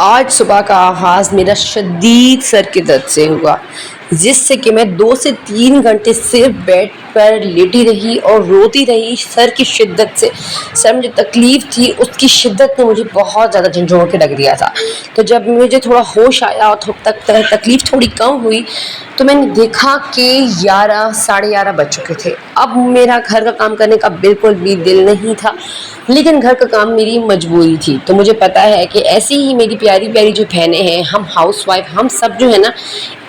آج صبح کا آغاز میرا شدید سر کے درد سے ہوا، جس سے کہ میں 2 سے 3 گھنٹے صرف بیڈ پر لیٹی رہی اور روتی رہی سر کی شدت سے۔ سر میں جو تکلیف تھی اس کی شدت نے مجھے بہت زیادہ جھنجھوڑ کے رکھ دیا تھا۔ تو جب مجھے تھوڑا ہوش آیا اور تکلیف تھوڑی کم ہوئی تو میں نے دیکھا کہ 11 ساڑھے 11 بج چکے تھے۔ اب میرا گھر کا کام کرنے کا بالکل بھی دل نہیں تھا، لیکن گھر کا کام میری مجبوری تھی۔ تو مجھے پتا ہے کہ ایسی ہی میری پیاری پیاری جو بہنیں ہیں، ہم ہاؤس وائف، ہم سب جو ہے نا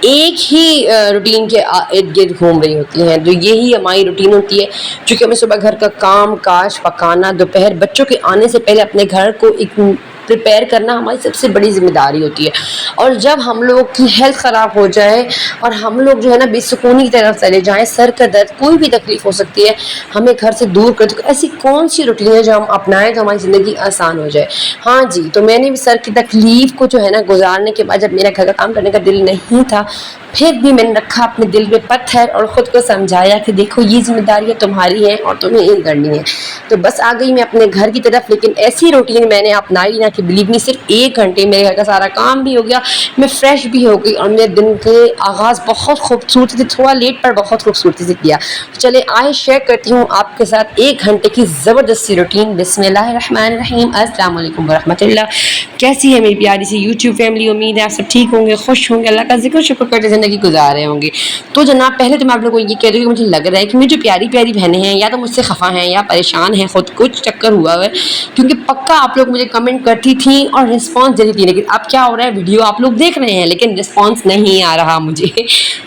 ایک ہی روٹین کے ارد گرد گھوم رہی ہوتی ہیں۔ تو یہی ہماری روٹین ہوتی ہے، چونکہ ہمیں صبح گھر کا کام کاج پکانا، دوپہر بچوں کے آنے سے پہلے اپنے گھر کو ایک پریپیئر کرنا ہماری سب سے بڑی ذمہ داری ہوتی ہے۔ اور جب ہم لوگوں کی ہیلتھ خراب ہو جائے اور ہم لوگ جو ہے نا بے سکونی کی طرف چلے جائیں، سر کا درد، کوئی بھی تکلیف ہو سکتی ہے، ہمیں گھر سے دور کر دے، ایسی کون سی روٹین ہے جو ہم اپنائیں تو ہماری زندگی آسان ہو جائے۔ ہاں جی، تو میں نے بھی سر کی تکلیف کو جو ہے نا گزارنے کے بعد، جب میرا گھر کا کام کرنے کا دل نہیں تھا، پھر بھی میں نے رکھا اپنے دل پہ پتھر اور خود کو سمجھایا کہ دیکھو یہ ذمہ داریاں تمہاری ہیں اور تمہیں یہ کرنی ہے۔ تو بس آ گئی میں اپنے گھر کی طرف، لیکن ایسی روٹین میں نے اپنائی نا کہ بلیو می، صرف 1 گھنٹے میرے گھر کا سارا کام بھی ہو گیا، میں فریش بھی ہو گئی اور میرے دن کے آغاز بہت خوبصورتی سے، تھوڑا لیٹ پر بہت خوبصورتی سے کیا۔ چلے آئے شیئر کرتی ہوں آپ کے ساتھ 1 گھنٹے کی زبردست سی روٹین۔ بسم اللہ الرحمن الرحیم، السلام علیکم ورحمۃ اللہ۔ کیسی ہے میری پیاری سی یوٹیوب فیملی؟ امید ہے آپ سب ٹھیک ہوں گے، خوش ہوں گے، اللہ کا ذکر شکر کرتے زندگی گزار رہے ہوں گے۔ تو جناب، پہلے تو میں آپ لوگوں کو یہ کہہ دوں کہ مجھے لگ رہا ہے کہ میری جو پیاری پیاری بہنیں ہیں یا تو مجھ سے خفا ہیں یا پریشان ہیں، خود کچھ چکر ہوا ہے، کیونکہ پکا آپ لوگ مجھے کمنٹ کرتی تھیں اور رسپانس دیتی تھیں، لیکن اب کیا ہو رہا ہے، ویڈیو آپ لوگ دیکھ رہے ہیں لیکن رسپانس نہیں آ رہا مجھے۔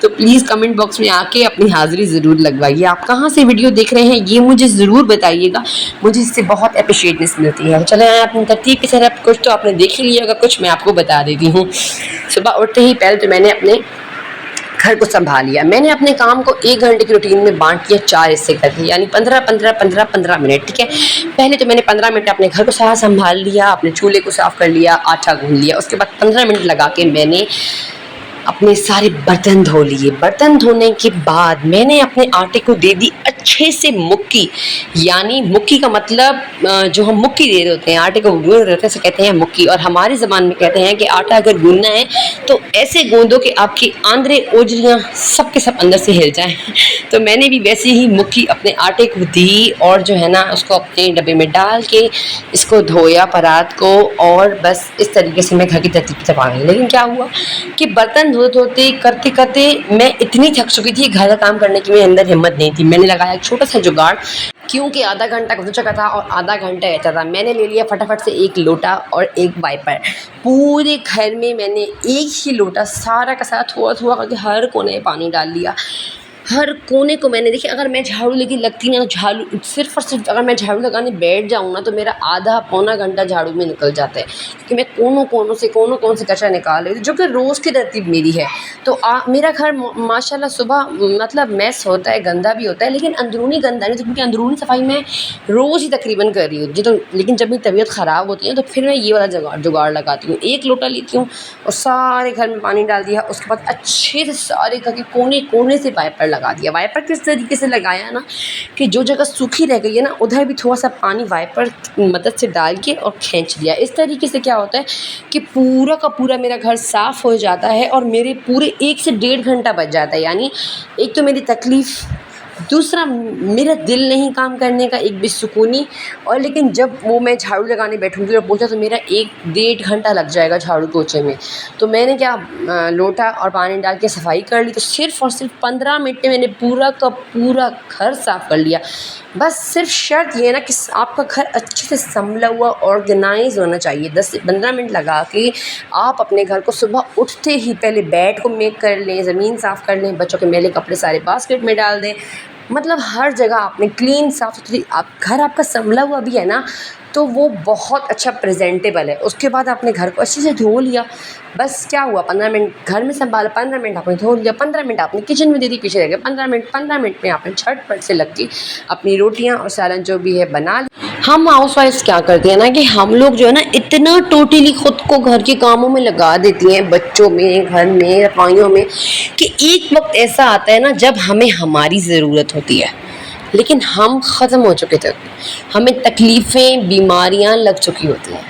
تو پلیز کمنٹ باکس میں آ کے اپنی حاضری ضرور لگوائیے۔ آپ کہاں سے ویڈیو دیکھ رہے ہیں یہ مجھے ضرور بتائیے گا، مجھے اس سے بہت اپریشیٹنس ملتی ہے۔ چلیں آئے اپنی ترتیب کی طرف، کچھ تو آپ نے دیکھ ہی لیا ہوگا، کچھ میں آپ کو بتا دیتی ہوں۔ صبح اٹھتے ہی پہلے تو میں نے اپنے گھر کو سنبھال لیا۔ میں نے اپنے کام کو 1 گھنٹے کی روٹین میں بانٹ دیا، 4 حصے کر دیے، یعنی 15 15 15 15 منٹ، ٹھیک ہے۔ پہلے تو میں نے 15 منٹ اپنے گھر کو صاف سنبھال لیا، اپنے چولہے کو صاف کر لیا، آٹا گوندھ لیا۔ اس کے بعد 15 منٹ لگا کے میں نے اپنے سارے برتن دھو لیے۔ برتن دھونے کے بعد میں نے اپنے آٹے کو دے دی اچھے سے مکی، یعنی مکی کا مطلب جو ہم مکی دے ہوتے ہیں، آٹے کو گوندھ رہے ہوتے ہیں، اسے کہتے ہیں مکی، اور ہماری زبان میں کہتے ہیں کہ آٹا اگر گوندنا ہے تو ایسے گوندو کہ آپ کی آندرے اوجریاں سب کے سب اندر سے ہل جائیں۔ تو میں نے بھی ویسے ہی مکی اپنے آٹے کو دی اور جو ہے نا اس کو اپنے ڈبے میں ڈال کے اس کو دھویا پرات کو، اور بس اس طریقے سے میں گھر کی ترتیب سے آ گئی۔ لیکن کیا ہوا کہ برتن دھوتے کرتے کرتے میں اتنی تھک چکی تھی، گھر کا کام کرنے کی میرے اندر ہمت نہیں تھی۔ میں نے لگایا ایک چھوٹا سا جگاڑ، کیونکہ آدھا گھنٹہ گزر چکا تھا اور آدھا گھنٹہ رہتا تھا۔ میں نے لے لیا فٹافٹ سے 1 لوٹا اور 1 وائپر۔ پورے گھر میں نے ایک ہی لوٹا سارا کا سارا تھوڑا تھوڑا کر کے ہر کونے میں پانی ڈال لیا۔ ہر کونے کو میں نے، دیکھیں اگر میں جھاڑو لے کے لگتی نا، جھاڑو صرف اور صرف اگر میں جھاڑو لگانے بیٹھ جاؤں نا تو میرا آدھا پونا گھنٹہ جھاڑو میں نکل جاتا ہے، کیونکہ میں کونوں سے کچرا نکال رہی ہوں، جو کہ روز کی ترتیب میری ہے۔ تو میرا گھر ماشاءاللہ صبح مطلب میس ہوتا ہے، گندا بھی ہوتا ہے، لیکن اندرونی گندا نہیں، کیونکہ اندرونی صفائی میں روز ہی تقریباً کر رہی ہوں۔ تو لیکن جب میری طبیعت خراب ہوتی ہے تو پھر میں یہ والا جگاڑ لگاتی ہوں، 1 لوٹا لیتی ہوں اور سارے گھر میں پانی ڈال دیا۔ اس کے بعد اچھے سے سارے گھر کے کونے سے وائپر لگا دیا۔ وائپر کس طریقے سے لگایا نا کہ جو جگہ سوکھی رہ گئی ہے نا ادھر بھی تھوڑا سا پانی وائپر مدد سے ڈال کے اور کھینچ دیا۔ اس طریقے سے کیا ہوتا ہے کہ پورا کا پورا میرا گھر صاف ہو جاتا ہے اور میرے پورے 1 سے 1.5 گھنٹہ بچ جاتا ہے۔ یعنی ایک تو میری تکلیف، دوسرا میرا دل نہیں کام کرنے کا، ایک بے سکونی، اور لیکن جب وہ میں جھاڑو لگانے بیٹھوں گی اور پوچھا تو میرا 1-1.5 گھنٹہ لگ جائے گا جھاڑو پوچھے میں۔ تو میں نے کیا لوٹا اور پانی ڈال کے صفائی کر لی، تو صرف اور صرف 15 منٹ میں نے پورا کا پورا گھر صاف کر لیا۔ بس صرف شرط یہ ہے نا کہ آپ کا گھر اچھے سے سنبھلا ہوا آرگنائز ہونا چاہیے۔ 10 سے 15 منٹ لگا کے آپ اپنے گھر کو صبح اٹھتے ہی پہلے بیڈ کو میک کر لیں، زمین صاف کر لیں، بچوں کے میلے کپڑے سارے باسکٹ میں ڈال دیں، مطلب ہر جگہ آپ نے کلین صاف ستھری، گھر آپ کا سنبھلا ہوا بھی ہے نا تو وہ بہت اچھا پریزنٹیبل ہے۔ اس کے بعد آپ نے گھر کو اچھے سے دھو لیا۔ بس کیا ہوا، 15 منٹ گھر میں سنبھالا، 15 منٹ آپ نے دھو لیا، 15 منٹ آپ نے کچن میں دے دی، پیچھے رہ گئے 15 منٹ میں آپ نے جھٹ پٹ سے لگ کے اپنی روٹیاں اور سالن جو بھی ہے بنا لی۔ ہم ہاؤس وائفس کیا کرتے ہیں نا کہ ہم لوگ جو ہے نا اتنا ٹوٹلی خود کو گھر کے کاموں میں لگا دیتی ہیں، بچوں میں، گھر میں، رفائیوں میں، کہ ایک وقت ایسا آتا ہے نا جب ہمیں ہماری ضرورت ہوتی ہے لیکن ہم ختم ہو چکے تھے، ہمیں تکلیفیں، بیماریاں لگ چکی ہوتی ہیں۔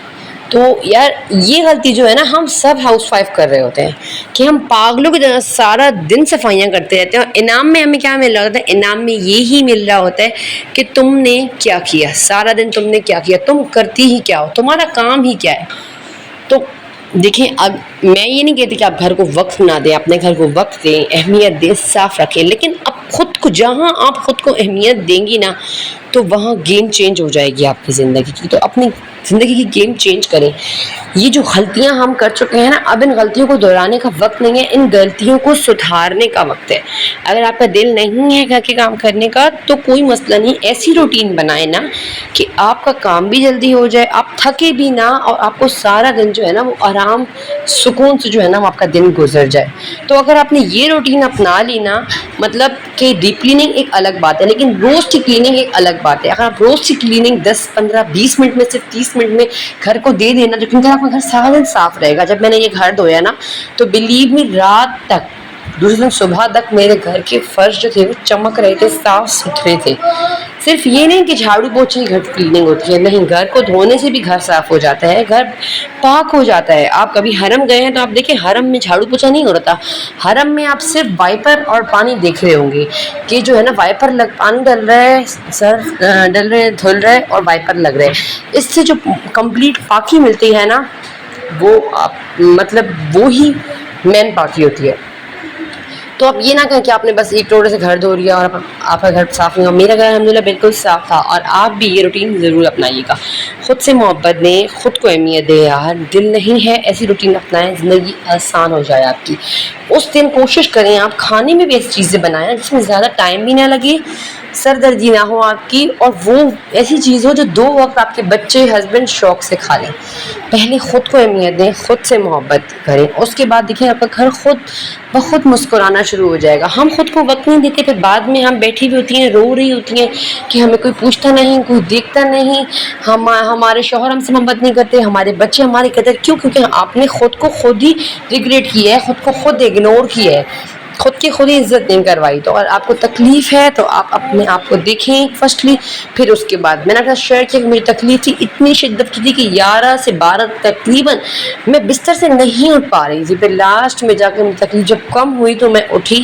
تو یار یہ غلطی جو ہے نا ہم سب ہاؤس وائف کر رہے ہوتے ہیں کہ ہم پاگلوں کی طرح سارا دن صفائیاں کرتے رہتے ہیں، اور انعام میں ہمیں کیا مل رہا ہوتا ہے؟ انعام میں یہی مل رہا ہوتا ہے کہ تم نے کیا کیا، سارا دن تم نے کیا کیا، تم کرتی ہی کیا ہو، تمہارا کام ہی کیا ہے۔ تو دیکھیں، اب میں یہ نہیں کہتی کہ آپ گھر کو وقت نہ دیں، اپنے گھر کو وقت دیں، اہمیت دیں، صاف رکھیں، لیکن اب خود کو، جہاں آپ خود کو اہمیت دیں گی نا تو وہاں گیم چینج ہو جائے گی آپ کی زندگی کی۔ تو اپنی زندگی کی گیم چینج کریں۔ یہ جو غلطیاں ہم کر چکے ہیں نا، اب ان غلطیوں کو دہرانے کا وقت نہیں ہے، ان غلطیوں کو سدھارنے کا وقت ہے۔ اگر آپ کا دل نہیں ہے گھر کے کام کرنے کا تو کوئی مسئلہ نہیں، ایسی روٹین بنائیں نا کہ آپ کا کام بھی جلدی ہو جائے، آپ تھکے بھی نہ، اور آپ کو سارا دن جو ہے نا وہ آرام سکون سے جو ہے نا وہ آپ کا دن گزر جائے۔ تو اگر آپ نے یہ روٹین اپنا لی نا، مطلب کہ ڈیپ کلیننگ ایک الگ بات ہے لیکن روز کی کلیننگ ایک الگ بات ہے۔ اگر آپ روز کی کلیننگ 10 15 20 منٹ میں، صرف 30 منٹ میں گھر کو دے دینا، جو کیونکہ آپ کا گھر سارا دن صاف رہے گا۔ جب میں نے یہ گھر دھویا نا تو بلیو می، رات تک، دوسرے دن صبح تک میرے گھر کے فرش جو تھے وہ چمک رہے تھے، صاف ستھرے تھے۔ صرف یہ نہیں کہ جھاڑو پوچھے ہی گھر کی کلیننگ ہوتی ہے، نہیں، گھر کو دھونے سے بھی گھر صاف ہو جاتا ہے، گھر پاک ہو جاتا ہے۔ آپ کبھی حرم گئے ہیں تو آپ دیکھیں حرم میں جھاڑو پوچھا نہیں ہو رہا تھا، حرم میں آپ صرف وائپر اور پانی دیکھ رہے ہوں گے کہ جو ہے نا وائپر پانی ڈل رہا ہے، سر ڈل رہے، دھل رہے اور وائپر لگ رہے۔ اس سے جو کمپلیٹ پاکی ملتی ہے نا وہ مطلب وہی مین پاکی ہوتی ہے۔ تو آپ یہ نہ کہیں کہ آپ نے بس ایک ٹوٹے سے گھر دھو لیا اور آپ کا گھر صاف نہیں ہوا۔ میرا گھر الحمدللہ بالکل صاف تھا، اور آپ بھی یہ روٹین ضرور اپنائیے گا۔ خود سے محبت دیں، خود کو اہمیت دیں یار، دل نہیں ہے ایسی روٹین اپنائیں، زندگی آسان ہو جائے آپ کی۔ اس دن کوشش کریں آپ کھانے میں بھی ایسی چیزیں بنائیں جس میں زیادہ ٹائم بھی نہ لگے، سر دردی نہ ہو آپ کی، اور وہ ایسی چیز ہو جو 2 وقت آپ کے بچے، ہسبینڈ شوق سے کھا لیں۔ پہلے خود کو اہمیت دیں، خود سے محبت کریں، اس کے بعد دیکھیں آپ کا گھر خود بخود مسکرانا شروع ہو جائے گا۔ ہم خود کو وقت نہیں دیتے، پھر بعد میں ہم بیٹھی ہوئی ہوتی ہیں، رو رہی ہوتی ہیں کہ ہمیں کوئی پوچھتا نہیں، کوئی دیکھتا نہیں، ہمارے شوہر ہم سے محبت نہیں کرتے، ہمارے بچے ہماری قدر کیوں؟ کیونکہ آپ نے خود کو خود ہی ریگریٹ کیا ہے، خود کو خود اگنور کیا ہے، خود کی خود ہی عزت نہیں کروائی۔ تو اگر آپ کو تکلیف ہے تو آپ اپنے آپ کو دیکھیں فرسٹلی، پھر اس کے بعد میں نے کہا شیئر کیا کہ مجھے تکلیف تھی، اتنی شدت کی تھی کہ 11 سے 12 تقریباً میں بستر سے نہیں اٹھ پا رہی تھی۔ پھر لاسٹ میں جا کے میری تکلیف جب کم ہوئی تو میں اٹھی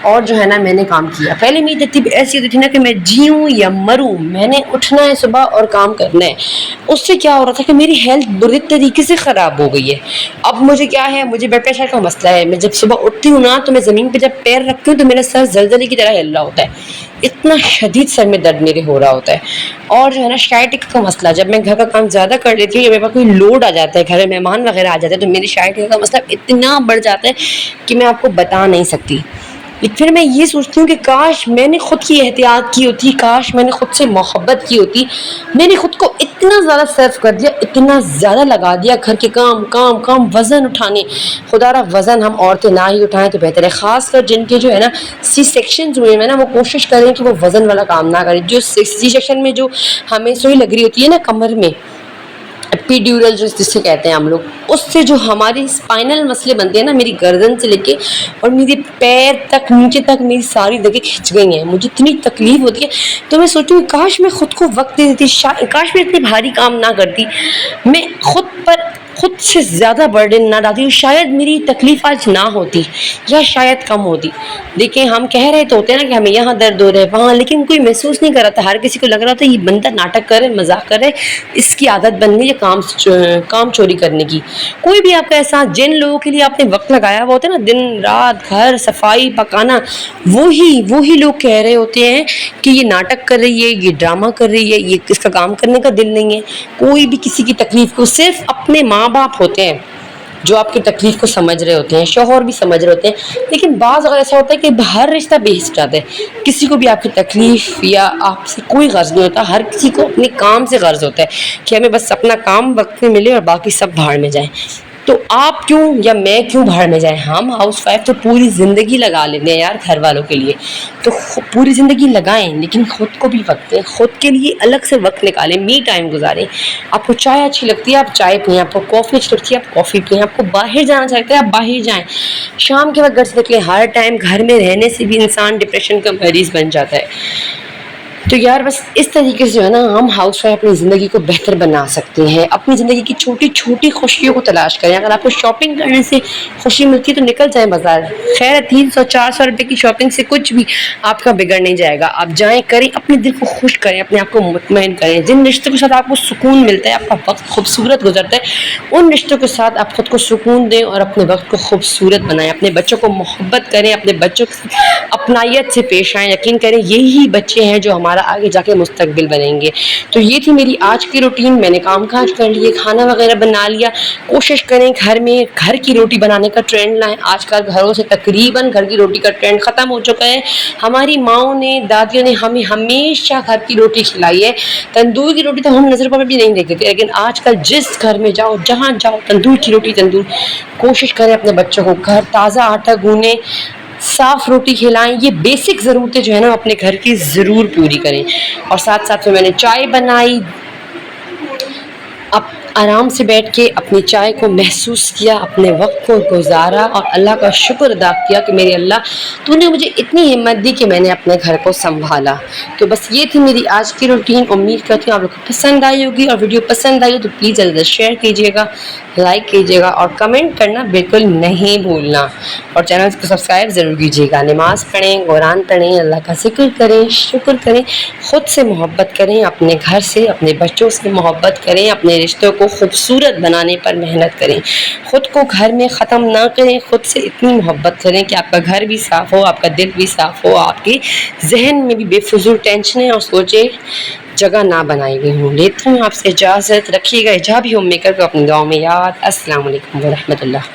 اور جو ہے نا میں نے کام کیا۔ پہلے میری ترتیب ایسی ہوتی تھی نا کہ میں جیوں یا مروں، میں نے اٹھنا ہے صبح اور کام کرنا ہے۔ اس سے کیا ہو رہا تھا کہ میری ہیلتھ بری طریقے سے خراب ہو گئی ہے۔ اب مجھے کیا ہے، مجھے بلڈ پریشر کا مسئلہ ہے، میں جب صبح اٹھتی ہوں نا تو میں زمین پہ جب پیر رکھتی ہوں تو میرا سر زلزلے کی طرح ہل رہا ہوتا ہے، اتنا شدید سر میں درد میرے ہو رہا ہوتا ہے۔ اور جو ہے نا شائٹک کا مسئلہ، جب میں گھر کا کام زیادہ کر لیتی ہوں یا میرے پاس کوئی لوڈ آ جاتا ہے، گھر میں مہمان وغیرہ آ جاتے ہیں، تو میری شائٹک کا مسئلہ اتنا بڑھ جاتا ہے کہ میں آپ کو بتا نہیں سکتی۔ لیکن پھر میں یہ سوچتی ہوں کہ کاش میں نے خود کی احتیاط کی ہوتی، کاش میں نے خود سے محبت کی ہوتی، میں نے خود کو اتنا زیادہ سرف کر دیا، اتنا زیادہ لگا دیا گھر کے کام کام کام، وزن اٹھانے، خدا را وزن ہم عورتیں نہ ہی اٹھائیں تو بہتر ہے، خاص کر جن کے جو ہے نا سی سیکشنز ہوئے ہیں نا، وہ کوشش کریں کہ وہ وزن والا کام نہ کریں۔ جو سی سیکشن میں جو ہمیں سوئی لگ رہی ہوتی ہے نا کمر میں، ایپیڈیورل جس سے کہتے ہیں ہم لوگ، اس سے جو ہماری اسپائنل مسئلے بنتے ہیں نا، میری گردن سے لے کے اور میرے پیر تک نیچے تک میری ساری جگہ کھنچ گئی ہیں، مجھے اتنی تکلیف ہوتی ہے۔ تو میں سوچتی ہوں کاش میں خود کو وقت دے دیتی، کاش میں اتنے بھاری کام نہ کرتی، میں خود سے زیادہ برڈن نہ ڈالتی، شاید میری تکلیف آج نہ ہوتی یا شاید کم ہوتی۔ دیکھیں ہم کہہ رہے تو ہوتے ہیں نا کہ ہمیں یہاں درد ہو رہا ہے وہاں، لیکن کوئی محسوس نہیں کر رہا تھا، ہر کسی کو لگ رہا تھا یہ بندہ ناٹک کر رہے، مذاق کر رہے، اس کی عادت بن گئی ہے کام چوری کرنے کی۔ کوئی بھی آپ کا احساس، جن لوگوں کے لیے آپ نے وقت لگایا ہوا ہوتا ہے نا، دن رات گھر صفائی پکانا، وہی لوگ کہہ رہے ہوتے ہیں کہ یہ ناٹک کر رہی ہے، یہ ڈرامہ کر رہی ہے، یہ اس کا کام کرنے کا دل نہیں ہے۔ کوئی بھی کسی کی تکلیف کو، صرف اپنے ماں باپ ہوتے ہیں جو آپ کی تکلیف کو سمجھ رہے ہوتے ہیں، شوہر بھی سمجھ رہے ہوتے ہیں، لیکن بعض اگر ایسا ہوتا ہے کہ ہر رشتہ بے حس جاتا ہے، کسی کو بھی آپ کی تکلیف یا آپ سے کوئی غرض نہیں ہوتا، ہر کسی کو اپنے کام سے غرض ہوتا ہے کہ ہمیں بس اپنا کام وقت میں ملے اور باقی سب بھاڑ میں جائیں۔ تو آپ کیوں یا میں کیوں بھاڑ میں جائیں؟ ہم ہاؤس وائف تو پوری زندگی لگا لیتے ہیں یار گھر والوں کے لیے، تو پوری زندگی لگائیں لیکن خود کو بھی وقت دیں، خود کے لیے الگ سے وقت نکالیں، می ٹائم گزاریں۔ آپ کو چائے اچھی لگتی ہے آپ چائے پئیں، آپ کو کافی اچھی لگتی ہے آپ کافی پئیں، آپ کو باہر جانا چاہتے ہیں آپ باہر جائیں، شام کے وقت گھر سے نکلیں۔ ہر ٹائم گھر میں رہنے سے بھی انسان ڈپریشن کا مریض بن جاتا ہے۔ تو یار بس اس طریقے سے جو ہے نا ہم ہاؤس وائف اپنی زندگی کو بہتر بنا سکتے ہیں. اپنی زندگی کی چھوٹی چھوٹی خوشیوں کو تلاش کریں. اگر آپ کو شاپنگ کرنے سے خوشی ملتی ہے تو نکل جائیں بازار. خیر 300-400 روپے کی شاپنگ سے کچھ بھی آپ کا بگڑ نہیں جائے گا. آپ جائیں کریں, اپنے دل کو خوش کریں, اپنے آپ کو مطمئن کریں. جن رشتوں کے ساتھ آپ کو سکون ملتا ہے, آپ کا وقت خوبصورت گزرتا ہے, ان رشتوں کے ساتھ آپ خود کو سکون دیں اور اپنے وقت کو خوبصورت بنائیں. اپنے بچوں کو محبت کریں, اپنے بچوں کے اپنائیت سے پیش آئیں. یقین کریں یہی بچے ہیں جو ہمارا آگے جا کے مستقبل بنیں گے. تو یہ تھی میری آج کی روٹین. میں نے کام کاج کر لیے, کھانا وغیرہ بنا لیا. کوشش کریں گھر میں گھر کی روٹی بنانے کا ٹرینڈ لائیں. آج کل گھروں سے تقریباً گھر کی روٹی کا ٹرینڈ ختم ہو چکا ہے. ہماری ماؤں نے, دادیوں نے ہمیں ہمیشہ گھر کی روٹی کھلائی ہے. تندور کی روٹی تو ہم نظر پر بھی نہیں دیکھتے تھے, لیکن آج کل جس گھر میں جاؤ, جہاں جاؤ, تندور کی روٹی تندور. کوشش کریں اپنے بچوں کو گھر تازہ آٹا گوندیں, صاف روٹی کھلائیں. یہ بیسک ضرورتیں جو ہے نا اپنے گھر کی ضرور پوری کریں. اور ساتھ ساتھ میں نے چائے بنائی, اب آرام سے بیٹھ کے اپنی چائے کو محسوس کیا, اپنے وقت کو گزارا اور اللہ کا شکر ادا کیا کہ میرے اللہ تو نے مجھے اتنی ہمت دی کہ میں نے اپنے گھر کو سنبھالا. تو بس یہ تھی میری آج کی روٹین. امید کرتی ہوں آپ لوگ کو پسند آئی ہوگی, اور ویڈیو پسند آئی ہو تو پلیز جلد شیئر کیجیے گا, لائک کیجیے گا, اور کمنٹ کرنا بالکل نہیں بھولنا. اور چینل کو سبسکرائب ضرور کیجیے گا. نماز پڑھیں, قرآن پڑھیں, اللہ کا ذکر کریں, شکر کریں, خود سے محبت کریں, اپنے گھر سے, اپنے بچوں سے محبت کریں, اپنے رشتوں کو خوبصورت بنانے پر محنت کریں. خود کو گھر میں ختم نہ کریں, خود سے اتنی محبت کریں کہ آپ کا گھر بھی صاف ہو, آپ کا دل بھی صاف ہو, آپ کے ذہن میں بھی بے فضول ٹینشنیں اور سوچیں جگہ نہ بنائی گئی ہوں. لیتی ہوں آپ سے اجازت. رکھیے گا حجابی ہوم میکر کو اپنی دعاؤں میں یاد. السلام علیکم ورحمۃ اللہ.